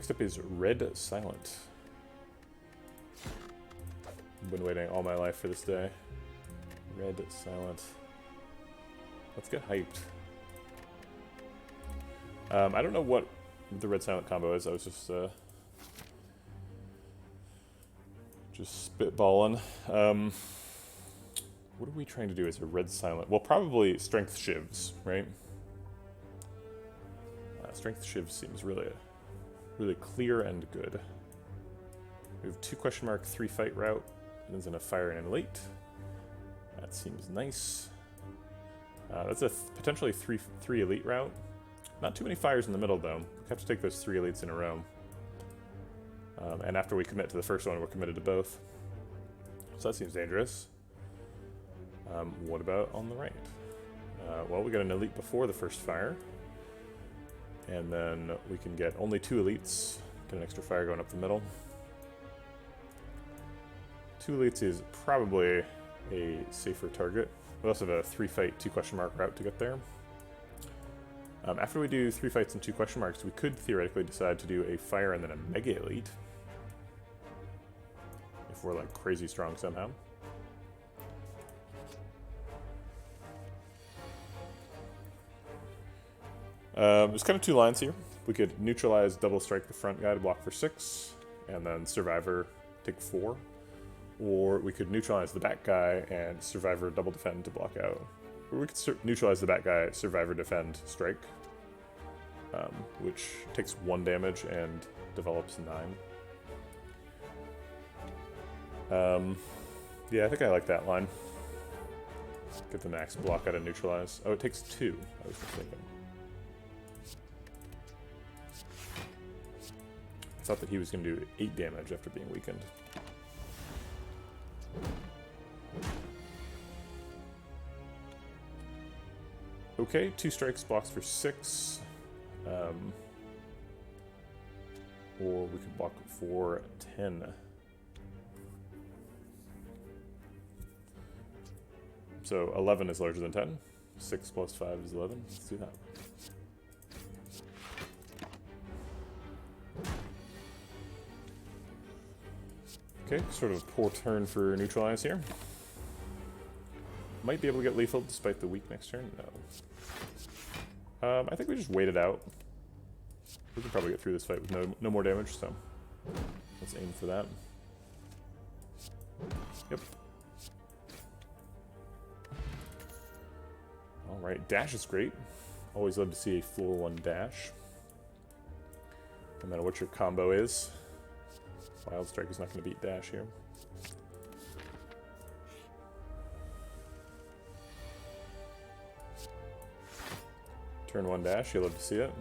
Next up is Red Silent. I've been waiting all my life for this day. Red Silent. Let's get hyped. I don't know what the Red Silent combo is. I was just spitballing. What are we trying to do as a Red Silent? Well, probably Strength Shivs, right? Strength Shivs seems really clear and good. We have 2 question mark, 3 fight route. Ends in a fire and an elite. That seems nice. That's a potentially three elite route. Not too many fires in the middle, though. We have to take those 3 elites in a row. And after we commit to the first one, we're committed to both. So that seems dangerous. What about on the right? Well, we got an elite before the first fire. And then we can get only 2 elites. Get an extra fire going up the middle. 2 elites is probably a safer target. We also have a 3 fight, 2 question mark route to get there. After we do 3 fights and 2 question marks, we could theoretically decide to do a fire and then a mega elite. If we're like crazy strong somehow. There's kind of 2 lines here. We could neutralize double strike the front guy to block for 6, and then survivor take 4. Or we could neutralize the back guy and survivor double defend to block out. Or we could neutralize the back guy, survivor defend, strike, which takes 1 damage and develops 9. Yeah, I think I like that line. Get the max block out and neutralize. Oh, it takes 2. I was mistaken. I thought that he was going to do 8 damage after being weakened. Okay, 2 strikes blocks for 6. Or we could block for 10. So 11 is larger than 10. 6 plus 5 is 11. Let's do that. Okay, sort of a poor turn for neutralize here. Might be able to get lethal despite the weak next turn. No. I think we just wait it out. We can probably get through this fight with no more damage, so let's aim for that. Yep. Alright, dash is great. Always love to see a floor 1 dash. No matter what your combo is. Wild Strike is not going to beat dash here. Turn 1 dash, you'll love to see it.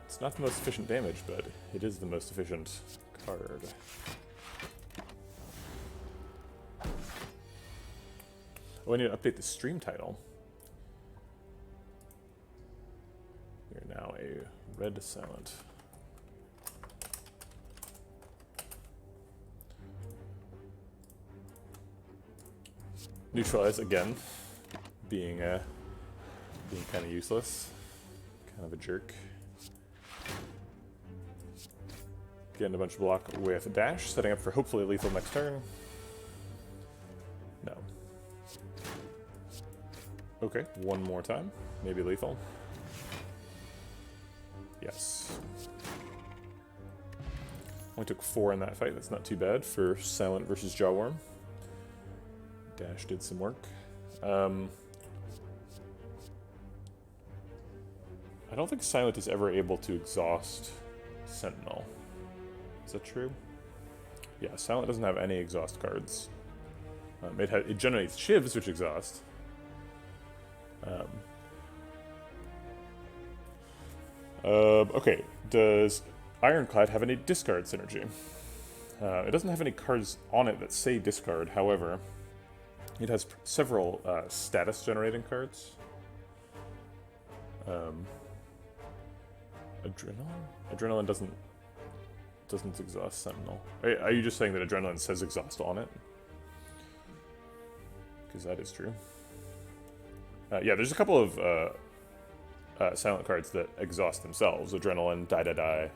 It's not the most efficient damage, but it is the most efficient card. Oh, I need to update the stream title. You're now a Red Silent. Neutralize again, being kind of useless, kind of a jerk. Getting a bunch of block with a dash, setting up for hopefully lethal next turn. No. Okay, 1 more time, maybe lethal. Yes. Only took 4 in that fight. That's not too bad for Silent versus Jawworm. Dash did some work. I don't think Silent is ever able to exhaust Sentinel. Is that true? Yeah, Silent doesn't have any exhaust cards. It generates shivs, which exhaust. Okay, does Ironclad have any discard synergy? It doesn't have any cards on it that say discard, however, it has several status generating cards. Adrenaline doesn't exhaust Sentinel. Are you just saying that Adrenaline says exhaust on it? Because that is true. Yeah, there's a couple of silent cards that exhaust themselves. Adrenaline, die, die, die,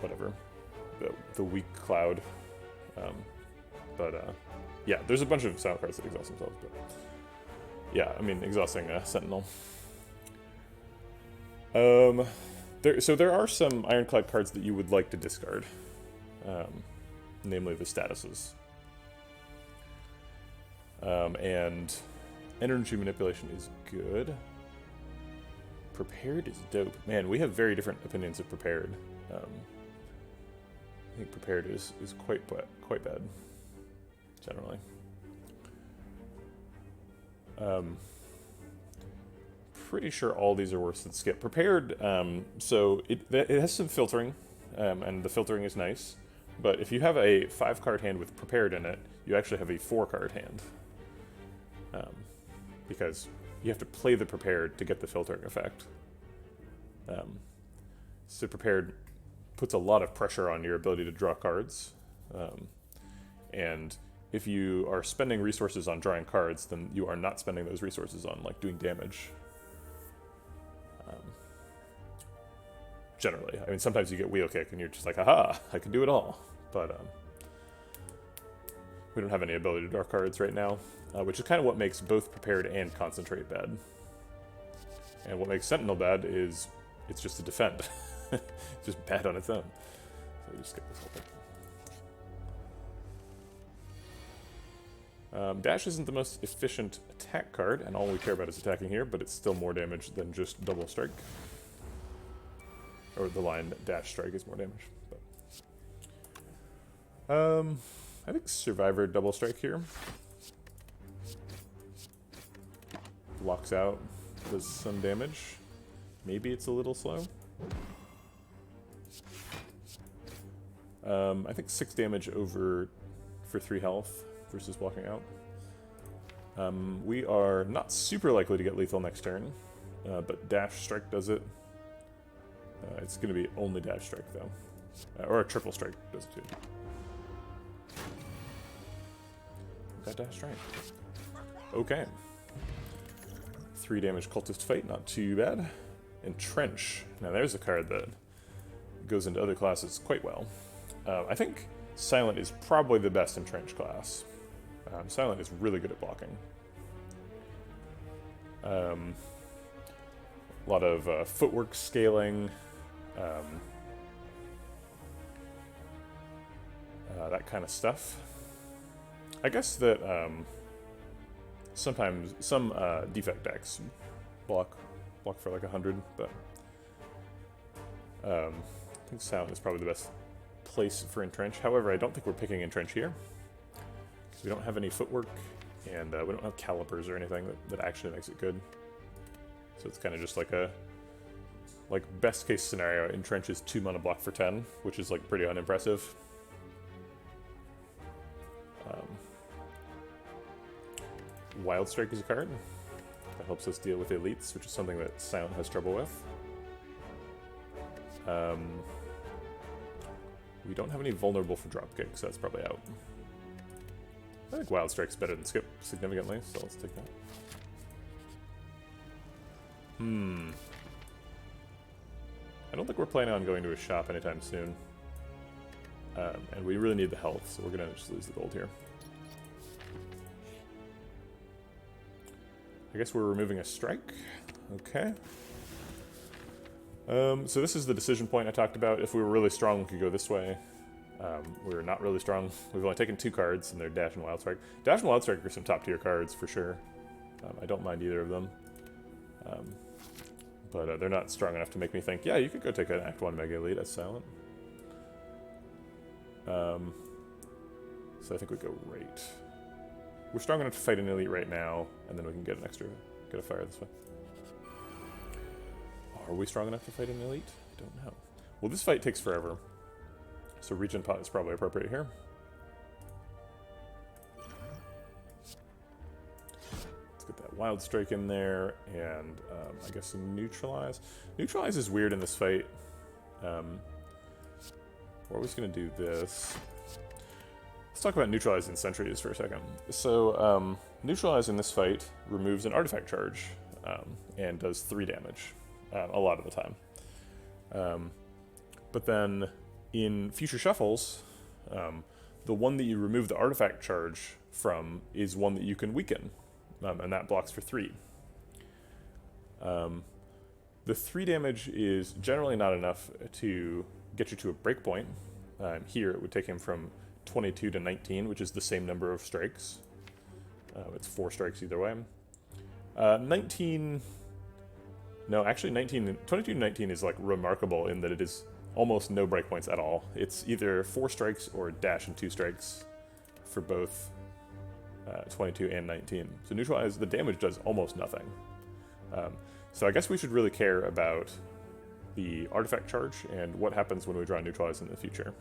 whatever. The weak cloud. Yeah, there's a bunch of silent cards that exhaust themselves, but yeah, I mean, exhausting Sentinel. So there are some Ironclad cards that you would like to discard, namely the statuses. And energy manipulation is good. Prepared is dope. Man, we have very different opinions of prepared. I think prepared is quite bad, generally. Pretty sure all these are worse than skip. Prepared, so it has some filtering, and the filtering is nice. But if you have a 5-card hand with prepared in it, you actually have a 4-card hand. Because you have to play the prepared to get the filtering effect. So prepared puts a lot of pressure on your ability to draw cards. And if you are spending resources on drawing cards, then you are not spending those resources on like doing damage. Generally. I mean, sometimes you get wheel kick and you're just like, haha, I can do it all. But we don't have any ability to draw cards right now, which is kind of what makes both prepared and concentrate bad. And what makes Sentinel bad is it's just a defend. It's just bad on its own. So just skip this whole thing. Dash isn't the most efficient attack card, and all we care about is attacking here, but it's still more damage than just double strike. Or the line dash strike is more damage. But I think Survivor double strike here. Blocks out, does some damage. Maybe it's a little slow. I think 6 damage over for 3 health versus walking out. We are not super likely to get lethal next turn, but dash strike does it. It's going to be only dash strike though, or a triple strike does it too. Got dash strike. Okay. 3 damage cultist fight, not too bad. Entrench. Now there's a card that goes into other classes quite well. I think Silent is probably the best Entrench class. Silent is really good at blocking. A lot of footwork scaling. That kind of stuff. I guess that sometimes some defect decks block for like 100, but I think Silent is probably the best place for Entrench. However, I don't think we're picking Entrench here, because we don't have any footwork, and we don't have calipers or anything that actually makes it good. So it's kind of just like a best case scenario. Entrench is 2 mana block for 10, which is like pretty unimpressive. Wild Strike is a card that helps us deal with elites, which is something that Silent has trouble with. We don't have any vulnerable for dropkick, so that's probably out. I think Wild Strike's better than Skip significantly, so let's take that. I don't think we're planning on going to a shop anytime soon. And we really need the health, so we're gonna just lose the gold here. I guess we're removing a strike. Okay. So this is the decision point I talked about. If we were really strong, we could go this way. We're not really strong. We've only taken 2 cards, and they're Dash and Wild Strike. Dash and Wild Strike are some top tier cards for sure. I don't mind either of them. But they're not strong enough to make me think, yeah, you could go take an Act 1 Mega Elite as Silent. So I think we go right. We're strong enough to fight an Elite right now, and then we can get a fire this way. Are we strong enough to fight an Elite? I don't know. Well, this fight takes forever, so Regen Pot is probably appropriate here. Let's get that Wild Strike in there, and I guess some Neutralize. Neutralize is weird in this fight. We're always going to do this. Let's talk about neutralizing sentries for a second. So, neutralizing this fight removes an artifact charge and does 3 damage a lot of the time. But then in future shuffles, the one that you remove the artifact charge from is one that you can weaken, and that blocks for 3. The 3 damage is generally not enough to get you to a breakpoint. Here it would take him from 22 to 19, which is the same number of strikes. It's 4 strikes either way. 19... No, actually 22 to 19 is like remarkable in that it is almost no breakpoints at all. It's either 4 strikes or dash and 2 strikes for both 22 and 19. So neutralize, the damage does almost nothing. So I guess we should really care about the artifact charge and what happens when we draw neutralize in the future.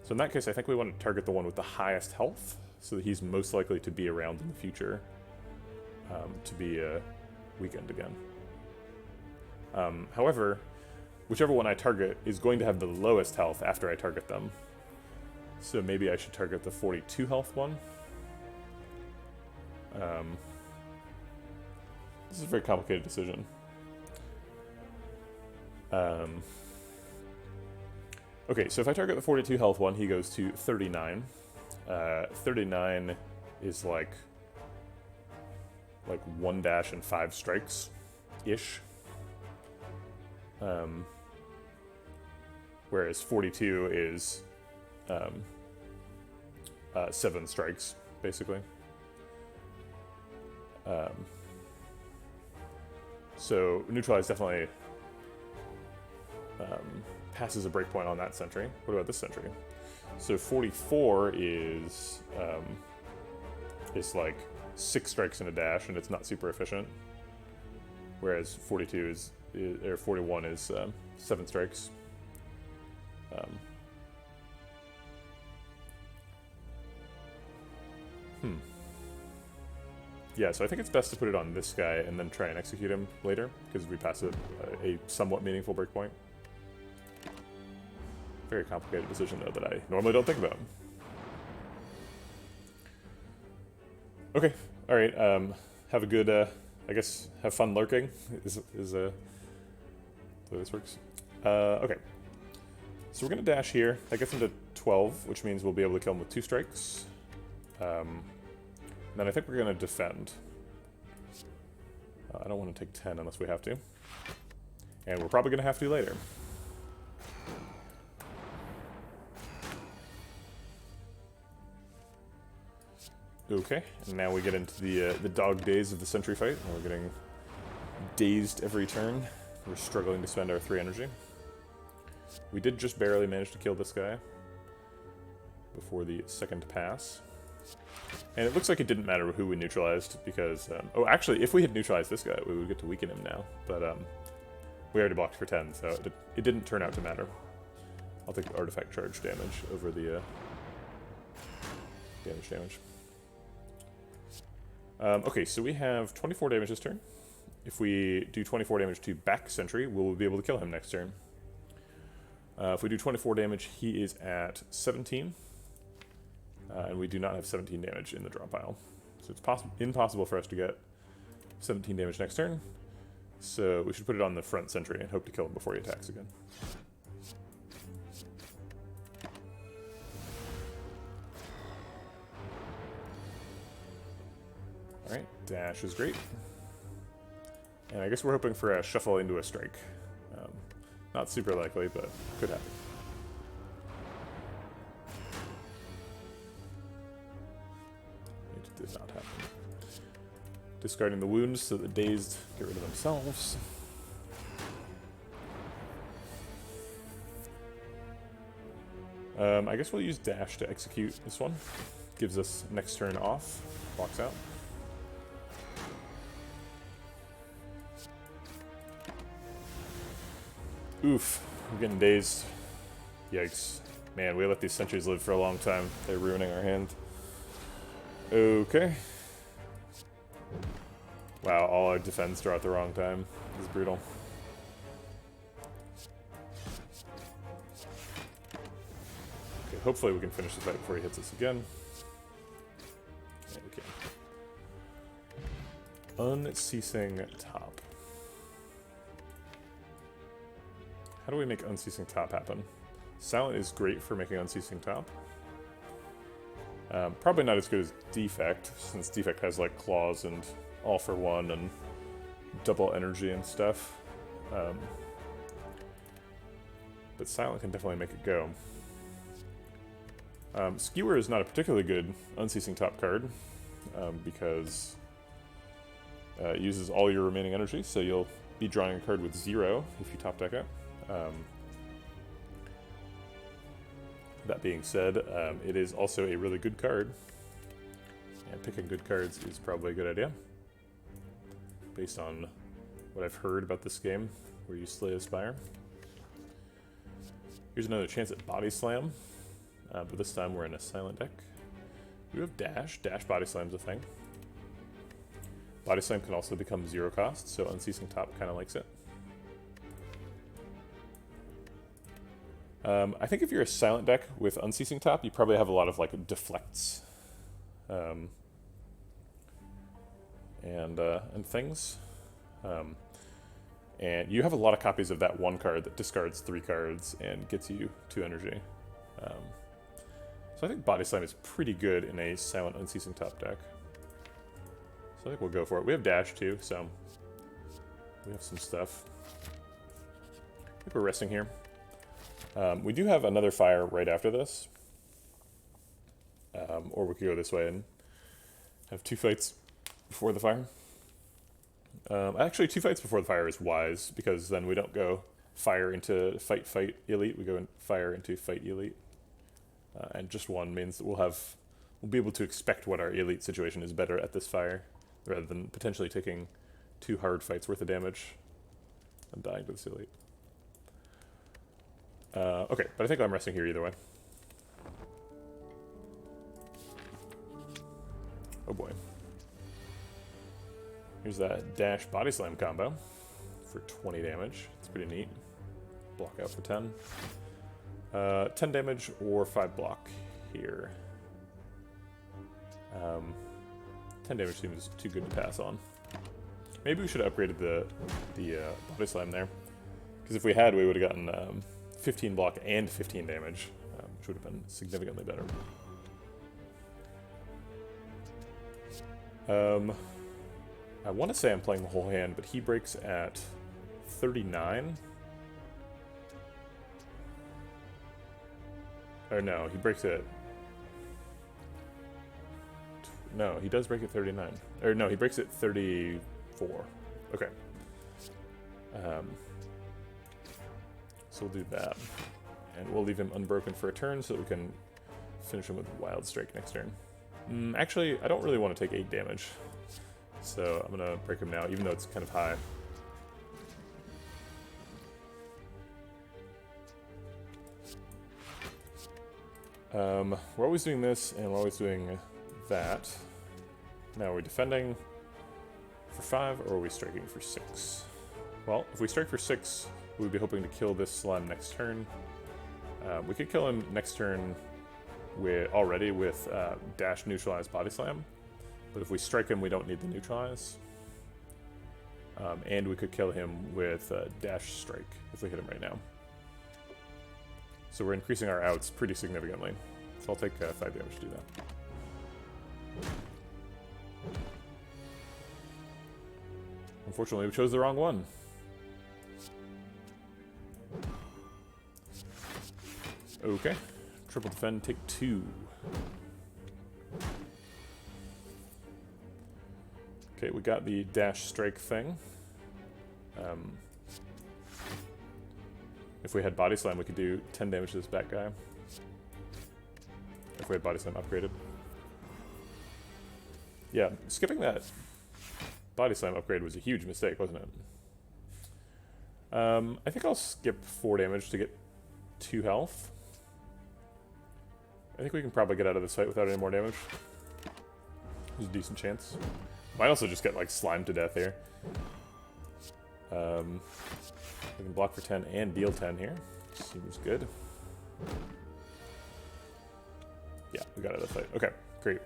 So in that case, I think we want to target the one with the highest health, so that he's most likely to be around in the future to be weakened again. However, whichever one I target is going to have the lowest health after I target them. So maybe I should target the 42 health one. This is a very complicated decision. Okay, so if I target the 42 health one, he goes to 39. 39 is like 1 dash and 5 strikes-ish. Whereas 42 is 7 strikes, basically. So neutralize definitely passes a breakpoint on that sentry. What about this sentry? So 44 is like 6 strikes and a dash, and it's not super efficient. Whereas 42 is or 41 is 7 strikes. Yeah, so I think it's best to put it on this guy and then try and execute him later, because we pass a somewhat meaningful breakpoint. Very complicated decision, though, that I normally don't think about. Okay, alright, have a good, I guess, have fun lurking, is the way this works. Okay, so we're going to dash here. That gets him to 12, which means we'll be able to kill him with 2 strikes. Then I think we're going to defend. I don't want to take 10 unless we have to. And we're probably going to have to later. Okay, and now we get into the dog days of the sentry fight. We're getting dazed every turn. We're struggling to spend our 3 energy. We did just barely manage to kill this guy before the second pass. And it looks like it didn't matter who we neutralized, because... oh, actually, if we had neutralized this guy, we would get to weaken him now. But we already blocked for 10, so it didn't turn out to matter. I'll take the artifact charge damage over the damage. Okay, so we have 24 damage this turn. If we do 24 damage to back sentry, we'll be able to kill him next turn. If we do 24 damage, he is at 17. And we do not have 17 damage in the draw pile. So it's impossible for us to get 17 damage next turn. So we should put it on the front sentry and hope to kill him before he attacks again. Alright, dash is great. And I guess we're hoping for a shuffle into a strike. Not super likely, but could happen. It did not happen. Discarding the wounds so the dazed get rid of themselves. I guess we'll use dash to execute this one. Gives us next turn off. Walks out. Oof, we're getting dazed. Yikes. Man, we let these sentries live for a long time. They're ruining our hand. Okay. Wow, all our defense draw at the wrong time. This is brutal. Okay, hopefully we can finish the fight before he hits us again. Yeah, we can. Unceasing top. How do we make unceasing top happen? Silent is great for making unceasing top. Probably not as good as defect, since defect has like claws and all for one and double energy and stuff. But silent can definitely make it go. Skewer is not a particularly good unceasing top card because it uses all your remaining energy, so you'll be drawing a card with 0 if you top deck it. That being said, it is also a really good card, and picking good cards is probably a good idea, based on what I've heard about this game, where you slay a spire. Here's another chance at Body Slam, but this time we're in a silent deck. We have Dash. Dash Body Slam's a thing. Body Slam can also become 0 cost, so Unceasing Top kind of likes it. I think if you're a silent deck with Unceasing Top, you probably have a lot of like deflects and things. And you have a lot of copies of that one card that discards 3 cards and gets you 2 energy. So I think Body Slam is pretty good in a silent Unceasing Top deck. So I think we'll go for it. We have Dash too, so we have some stuff. I think we're resting here. We do have another fire right after this. Or we could go this way and have 2 fights before the fire. Actually, 2 fights before the fire is wise, because then we don't go fire into fight elite, we go and fire into fight elite. And just 1 means that we'll be able to expect what our elite situation is better at this fire, rather than potentially taking 2 hard fights worth of damage and dying to this elite. Okay, but I think I'm resting here either way. Oh boy. Here's that Dash Body Slam combo for 20 damage. It's pretty neat. Block out for 10. 10 damage or 5 block here. 10 damage seems too good to pass on. Maybe we should have upgraded the Body Slam there. Because if we had, we would have gotten 15 block and 15 damage, which would have been significantly better. I want to say I'm playing the whole hand, but he breaks at 39. Or no, he breaks at... No, he does break at 39. Or no, he breaks at 34. Okay. So we'll do that. And we'll leave him unbroken for a turn so that we can finish him with Wild Strike next turn. Actually, I don't really want to take 8 damage. So I'm going to break him now, even though it's kind of high. We're always doing this, and we're always doing that. Now, are we defending for 5, or are we striking for 6? Well, if we strike for 6, we'd be hoping to kill this slime next turn. We could kill him next turn already with Dash Neutralize Body Slam. But if we strike him, we don't need the Neutralize. And we could kill him with Dash Strike if we hit him right now. So we're increasing our outs pretty significantly. So I'll take 5 damage to do that. Unfortunately, we chose the wrong one. Okay. Triple defend, take 2. Okay, we got the Dash Strike thing. If we had Body Slam, we could do 10 damage to this back guy. If we had Body Slam upgraded. Yeah, skipping that Body Slam upgrade was a huge mistake, wasn't it? I think I'll skip 4 damage to get 2 health. I think we can probably get out of this fight without any more damage. There's a decent chance. Might also just get like slimed to death here. We can block for 10 and deal 10 here. Seems good. we got out of the fight. Okay, great.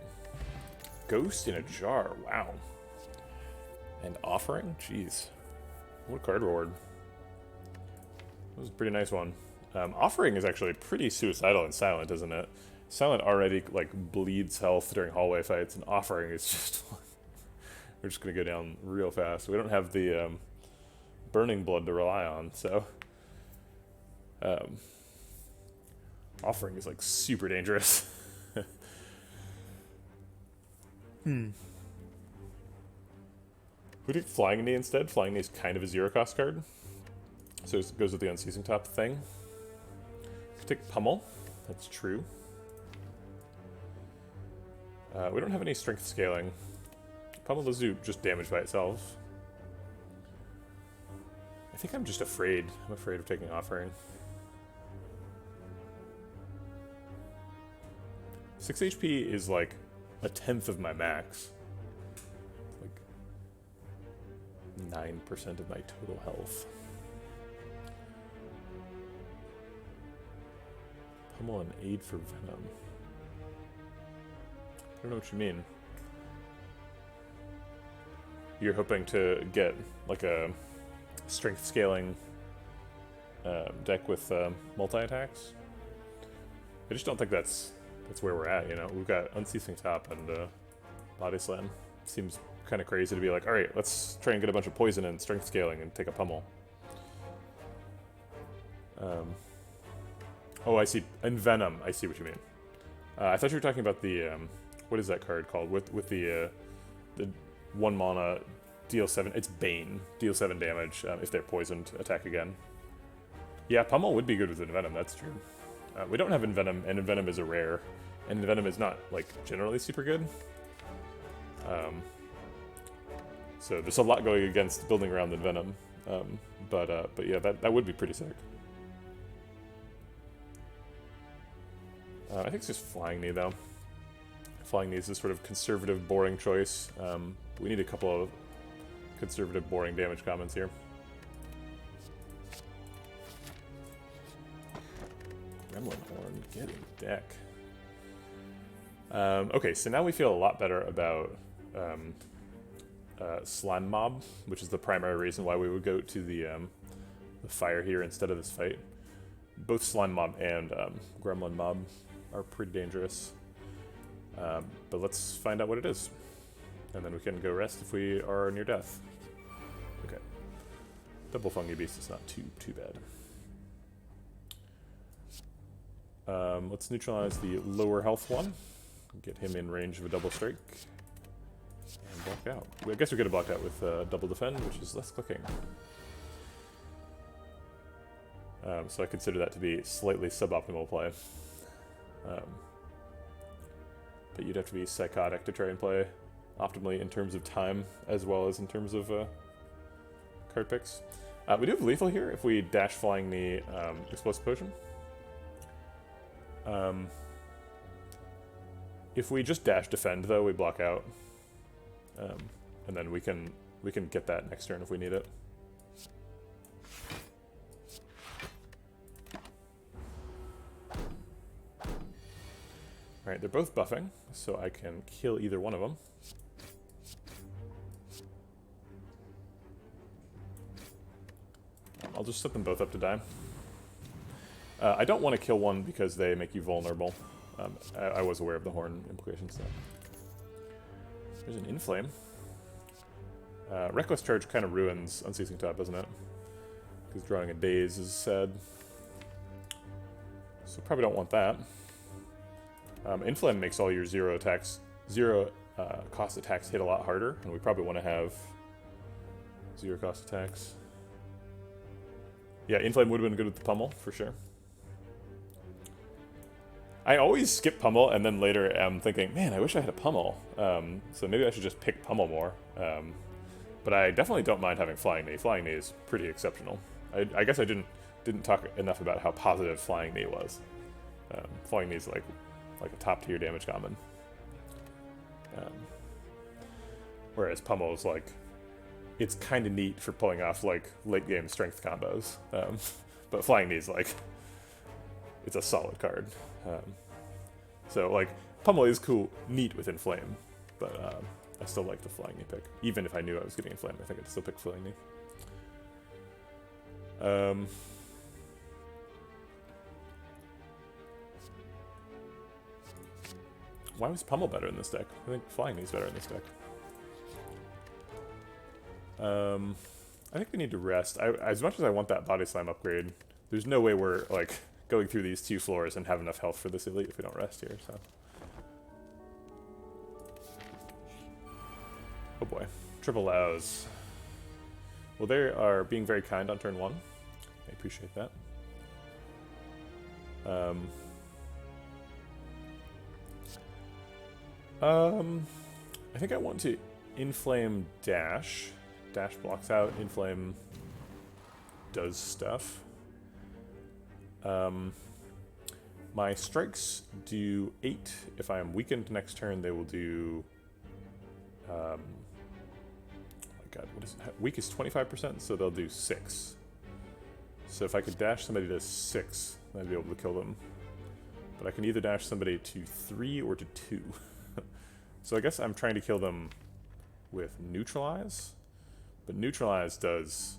Ghost in a jar, wow. And offering? Jeez. What a card reward. That was a pretty nice one. Offering is actually pretty suicidal in Silent, isn't it? Silent already, like, bleeds health during hallway fights, and offering is just... we're just gonna go down real fast. We don't have the, burning blood to rely on, so... offering is, like, super dangerous. We take Flying Knee instead. Flying Knee is kind of a zero-cost card. So it goes with the unceasing top thing. We take Pummel. That's true. We don't have any strength scaling. Pummel does do just damage by itself. I think I'm just afraid. I'm afraid of taking offering. 6 HP is like a tenth of my max. Like 9% of my total health. Pummel and aid for venom. I don't know what you mean. You're hoping to get like a strength scaling deck with multi-attacks? I just don't think that's where we're at, you know? We've got Unceasing Top and Body Slam. Seems kind of crazy to be like, alright, let's try and get a bunch of poison and strength scaling and take a Pummel. Oh, I see. And Venom, I see what you mean. I thought you were talking about the, what is that card called? With the 1 mana, deal 7, it's Bane. Deal 7 damage if they're poisoned, attack again. Yeah, Pummel would be good with Envenom, that's true. We don't have Envenom, and Envenom is a rare. And Envenom is not, like, generally super good. So there's a lot going against building around Envenom. But yeah, that would be pretty sick. I think it's just Flying Knee, though. Flying Knee is this sort of conservative, boring choice. We need a couple of conservative, boring damage commons here. Gremlin Horn, get in deck. Okay, so now we feel a lot better about Slime Mob, which is the primary reason why we would go to the fire here instead of this fight. Both Slime Mob and Gremlin Mob are pretty dangerous. But let's find out what it is. And then we can go rest if we are near death. Okay. Double Fungi Beast is not too bad. Let's neutralize the lower health one. Get him in range of a double strike. And block out. I guess we could have blocked out with double defend, which is less clicking. So I consider that to be slightly suboptimal play. But you'd have to be psychotic to try and play optimally in terms of time, as well as in terms of card picks. We do have lethal here if we dash Flying the Explosive Potion. If we just dash defend, though, we block out. And then we can get that next turn if we need it. Alright, they're both buffing, so I can kill either one of them. I'll just set them both up to die. I don't want to kill one because they make you vulnerable. I was aware of the horn implications though. There's an Inflame. Reckless Charge kind of ruins Unceasing Top, doesn't it? Because drawing a Daze is sad. So probably don't want that. Inflame makes all your zero cost attacks hit a lot harder, and we probably want to have zero cost attacks. Yeah, Inflame would have been good with the Pummel, for sure. I always skip Pummel, and then later I'm thinking, man, I wish I had a Pummel. So maybe I should just pick Pummel more. But I definitely don't mind having Flying Knee. Flying Knee is pretty exceptional. I guess I didn't talk enough about how positive Flying Knee was. Flying Knee is like a top-tier damage common. Whereas Pummel is like, it's kind of neat for pulling off like late-game strength combos. But Flying Knee is like, it's a solid card. So like, Pummel is cool, neat with Inflame, but I still like the Flying Knee pick. Even if I knew I was getting Inflame, I think I'd still pick Flying Knee. Why was Pummel better in this deck? I think Flying Knee is better in this deck. I think we need to rest. As much as I want that Body Slam upgrade, there's no way we're like going through these 2 floors and have enough health for this elite if we don't rest here. So, oh boy, triple Laos. Well, they are being very kind on turn 1. I appreciate that. I think I want to Inflame Dash. Dash blocks out, Inflame does stuff. My strikes do 8. If I am weakened next turn, they will do... oh my god, what is it? Weak is 25%, so they'll do 6. So if I could dash somebody to 6, I'd be able to kill them. But I can either dash somebody to 3 or to 2. So I guess I'm trying to kill them with Neutralize. But Neutralize does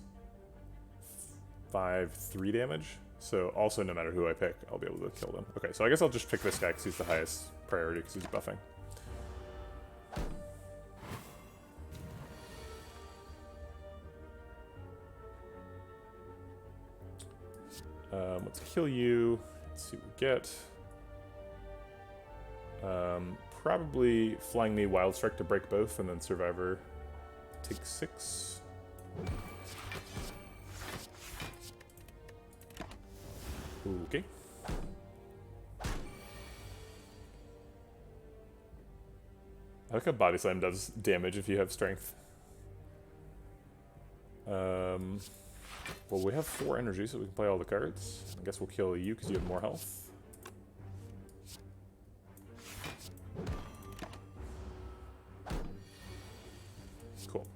5/3 damage. So also no matter who I pick, I'll be able to kill them. Okay, so I guess I'll just pick this guy because he's the highest priority because he's buffing. Let's kill you. Let's see what we get. Probably Flying Knee, Wild Strike to break both, and then Survivor takes 6. Okay. I like how Body Slam does damage if you have strength. Well, we have 4 energy, so we can play all the cards. I guess we'll kill you because you have more health. Cool.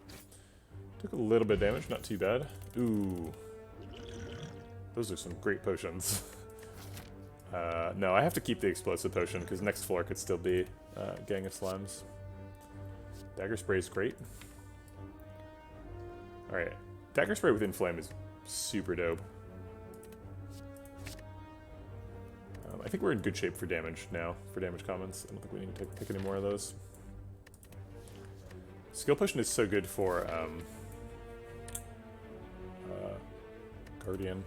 Took a little bit of damage, not too bad. Ooh. Those are some great potions. No, I have to keep the explosive potion because next floor could still be Gang of Slimes. Dagger Spray is great. Alright. Dagger Spray with Inflame is super dope. I think we're in good shape for damage now, for damage comments. I don't think we need to pick any more of those. Skill Potion is so good for Guardian.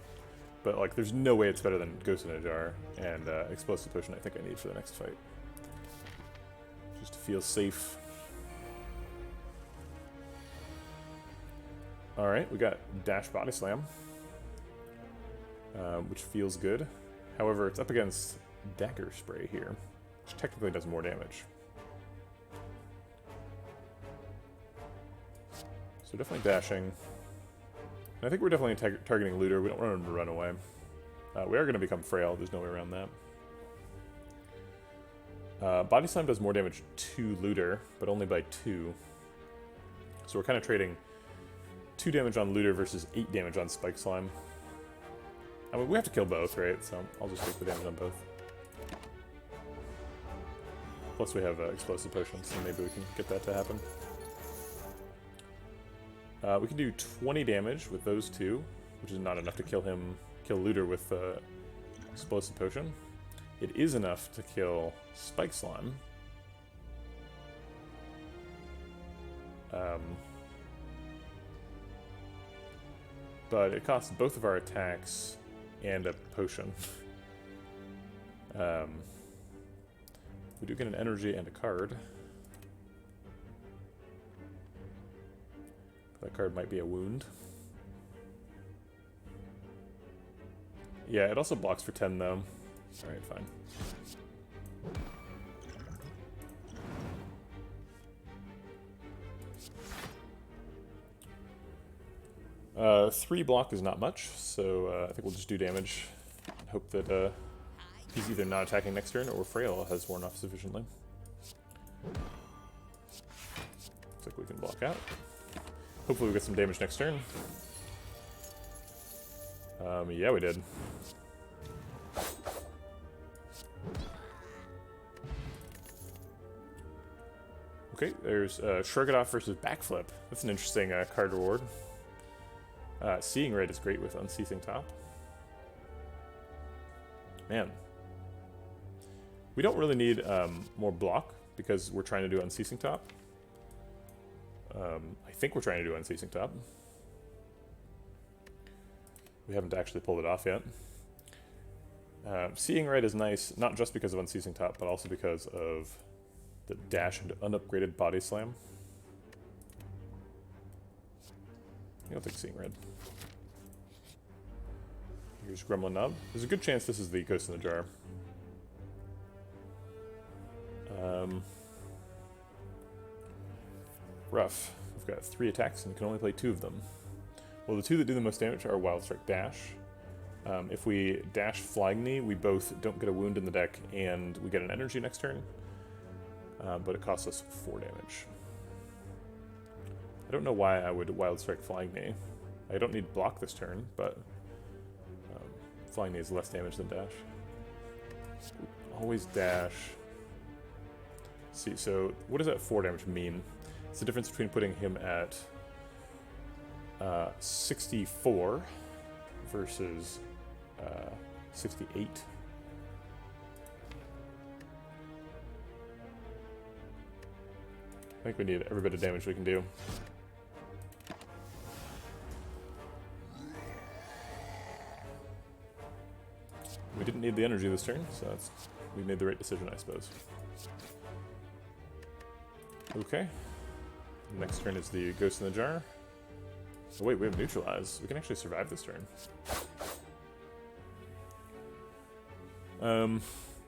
But like, there's no way it's better than Ghost in a Jar, and Explosive Potion I think I need for the next fight. Just to feel safe. Alright, we got Dash Body Slam, which feels good. However, it's up against Dagger Spray here, which technically does more damage. So definitely dashing. And I think we're definitely targeting Looter. We don't want him to run away. We are going to become frail. There's no way around that. Body Slam does more damage to Looter, but only by 2. So we're kind of trading 2 damage on Looter versus 8 damage on Spike Slime. I mean, we have to kill both, right? So I'll just take the damage on both. Plus we have Explosive Potions, so maybe we can get that to happen. We can do 20 damage with those 2, which is not enough to kill Looter with Explosive Potion. It is enough to kill Spike Slime. But it costs both of our attacks and a potion. We do get an energy and a card. That card might be a wound. Yeah, it also blocks for 10 though. Alright, fine. 3 block is not much, so I think we'll just do damage. Hope that he's either not attacking next turn or Frail has worn off sufficiently. Looks like we can block out. Hopefully we get some damage next turn. Yeah, we did. Okay, there's Shrug It Off versus Backflip. That's an interesting card reward. Seeing Red is great with Unceasing Top. Man. We don't really need more block because we're trying to do Unceasing Top. I think we're trying to do Unceasing Top. We haven't actually pulled it off yet. Seeing Red is nice, not just because of Unceasing Top, but also because of the dash and unupgraded Body Slam. I don't think Seeing Red. Here's Gremlin Nub. There's a good chance this is the Ghost in the Jar. Rough. We've got 3 attacks and can only play 2 of them. Well, the 2 that do the most damage are Wild Strike Dash. If we dash Flying Knee, we both don't get a wound in the deck and we get an energy next turn. But it costs us 4 damage. I don't know why I would Wild Strike Flying Knee. I don't need block this turn, but Flying Knee is less damage than dash. Always dash. See, so what does that 4 damage mean? It's the difference between putting him at 64 versus 68. I think we need every bit of damage we can do. We didn't need the energy this turn, so we made the right decision, I suppose. Okay. Next turn is the Ghost in the Jar. Oh wait, we have Neutralize. We can actually survive this turn. I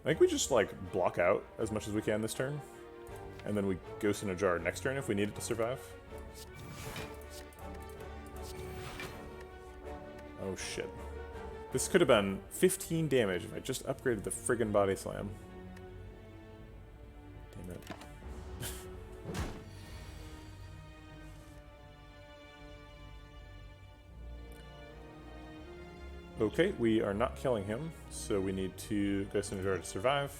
think we just like block out as much as we can this turn. And then we Ghost in a Jar next turn if we need it to survive. Oh shit. This could have been 15 damage if I just upgraded the friggin' Body Slam. Damn it. Okay, we are not killing him, so we need to Ghost in a Jar to survive.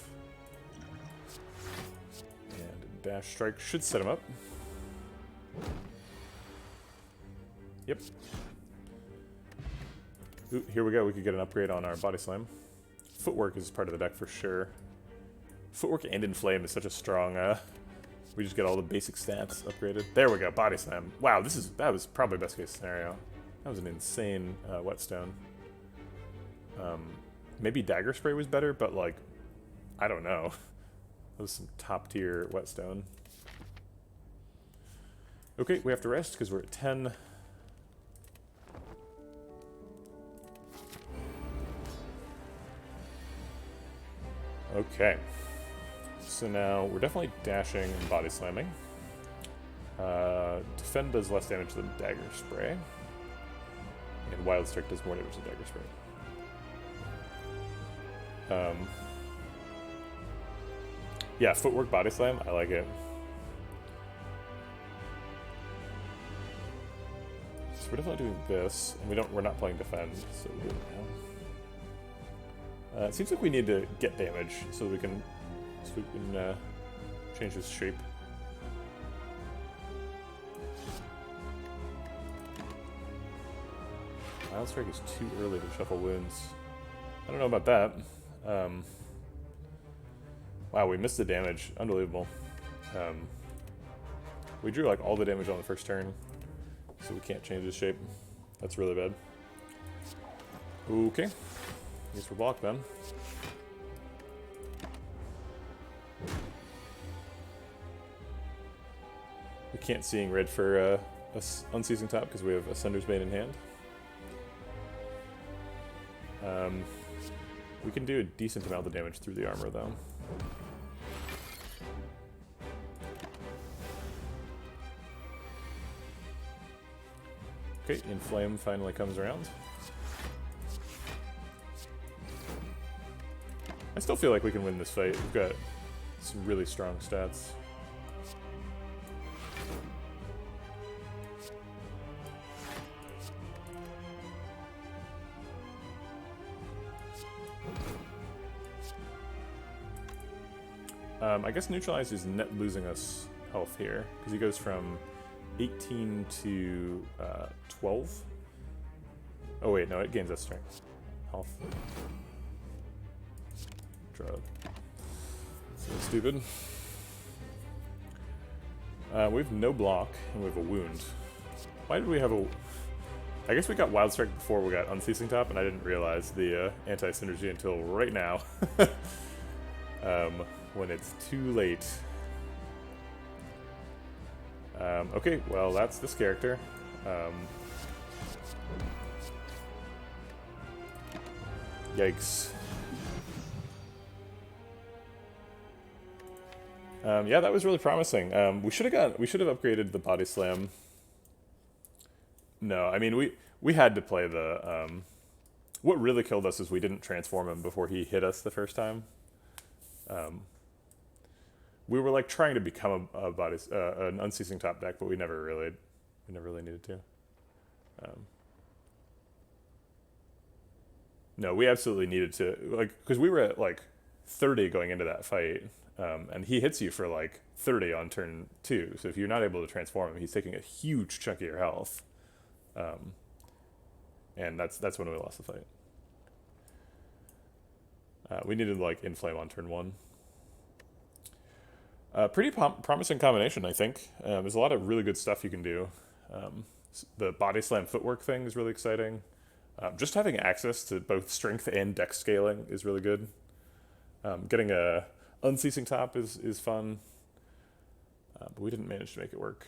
And Dash Strike should set him up. Yep. Ooh, here we go, we could get an upgrade on our Body Slam. Footwork is part of the deck for sure. Footwork and Inflame is such a strong, we just get all the basic stats upgraded. There we go, Body Slam. Wow, that was probably best case scenario. That was an insane Whetstone. Maybe Dagger Spray was better, but like, I don't know. That was some top tier Whetstone. Okay, we have to rest because we're at 10. Okay. So now we're definitely dashing and Body Slamming. Defend does less damage than Dagger Spray. And Wild Strike does more damage than Dagger Spray. Yeah, Footwork Body Slam, I like it. So we're definitely doing this, and we're not playing Defend, so we're doing it now. It seems like we need to get damage so we can change his shape. Wild Strike is too early to shuffle wounds. I don't know about that. Wow, we missed the damage. Unbelievable. We drew like all the damage on the first turn, so we can't change his shape. That's really bad. Okay. Guess we're blocked then. We can't Seeing Red for Unceasing Top because we have Ascender's Bane in hand. We can do a decent amount of damage through the armor, though. Okay, Inflame finally comes around. I still feel like we can win this fight. We've got some really strong stats. I guess Neutralize is net losing us health here, because he goes from 18 to 12. Oh wait, no, it gains us strength. Health. Drug. So stupid. We have no block, and we have a wound. Why did we have a... I guess we got Wild Strike before we got Unceasing Top, and I didn't realize the anti-synergy until right now. When it's too late. Okay, well, that's this character. Yikes. Yeah, that was really promising. We should have upgraded the body slam. No, I mean we had to play the. What really killed us is we didn't transform him before he hit us the first time. We were like trying to become an unceasing top deck, but we never really needed to. No, we absolutely needed to, like, because we were at like 30 going into that fight, and he hits you for like 30 on turn 2. So if you're not able to transform him, he's taking a huge chunk of your health, and that's when we lost the fight. We needed like inflame on turn 1. Pretty promising combination, I think. There's a lot of really good stuff you can do. The body slam footwork thing is really exciting. Just having access to both strength and dex scaling is really good. Getting a unceasing top is fun, but we didn't manage to make it work.